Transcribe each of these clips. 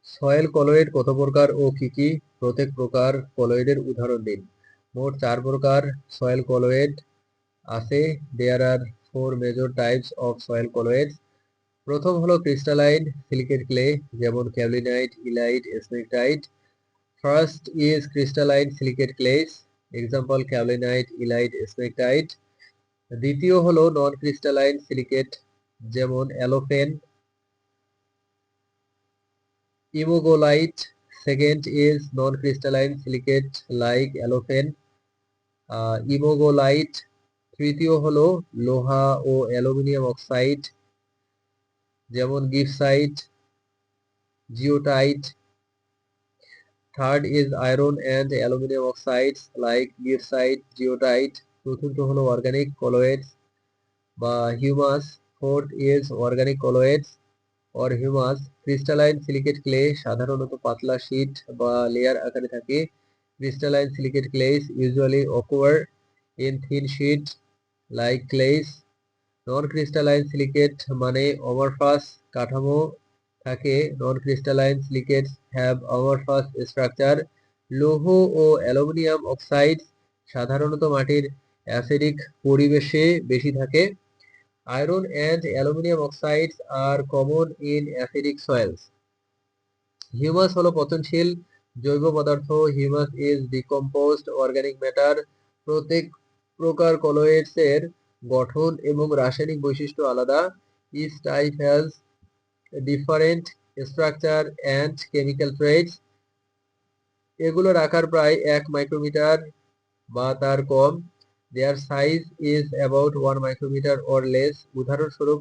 Soil colloid কত প্রকার ও কি কি? প্রত্যেক প্রকার কলয়েডের উদাহরণ দিন। মোট 4 প্রকার সয়েল কলয়েড আছে। There are 4 major types of soil colloids. প্রথম হলো ক্রিস্টালাইন সিলিকেট ক্লে, যেমন kaolinite, illite, smectite. First is crystalline silicate clays, example kaolinite, illite, smectite. দ্বিতীয় হলো নন ক্রিস্টালাইন সিলিকেট, যেমন allophane, imogolite. Second is non crystalline silicate like allophane, imogolite. তৃতীয় হলো লোহা ও অ্যালুমিনিয়াম অক্সাইড, যেমন gibbsite, goethite. Third is iron and aluminium oxides like gibbsite, goethite. চতুর্থ হলো অর্গানিক কলয়েডস বা humus. Fourth is organic colloids or humus. Crystalline silicate clay সাধারণত পাতলা শীট বা লেয়ার আকারে থাকে। Crystalline silicate clays usually occur in thin sheets like clays. Non crystalline silicate মানে amorphous কাঠামো থাকে। Non crystalline silicates have amorphous structure. লৌহ ও অ্যালুমিনিয়াম অক্সাইড সাধারণত মাটির অ্যাসিডিক পরিবেশে বেশি থাকে। Iron and aluminium oxides are common in acidic soils. Humus হলো পচনশীল জৈব পদার্থ। Humus is decomposed organic matter. প্রত্যেক প্রকার কলয়েডস এর গঠন এবং রাসায়নিক বৈশিষ্ট্য আলাদা। Each type has different structure and chemical traits. এগুলোর আকার প্রায় 1 মাইক্রোমিটার বা তার কম। Their size is about 1 micrometer or less. উদাহরণস্বরূপ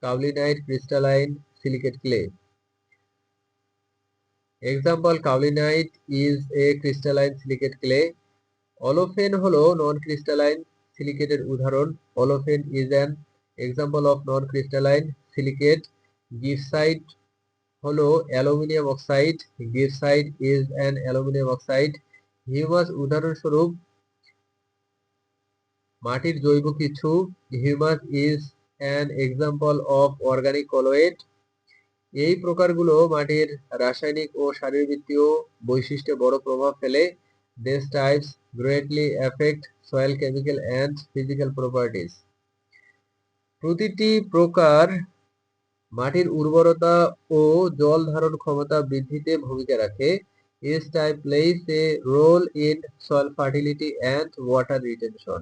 kaolinite crystalline silicate clay. Example kaolinite is a crystalline silicate clay. Allophane হলো নন ক্রিস্টালাইন সিলিকেটের উদাহরণ। Allophane is an example of non crystalline silicate. Gibbsite হলো aluminium oxide. Gibbsite is an aluminium oxide. Humus উদাহরণস্বরূপ মাটির জৈব কিছু। Humus is an example of organic colloid. এই প্রকারগুলো মাটির রাসায়নিক ও শারীরবৃত্তীয় বৈশিষ্ট্যে বড় প্রভাব ফেলে। These types greatly affect soil chemical and physical properties. প্রতিটি প্রকার মাটির উর্বরতা ও জল ধারণ ক্ষমতা বৃদ্ধিতে ভূমিকা রাখে। Each type plays a role in soil fertility and water retention.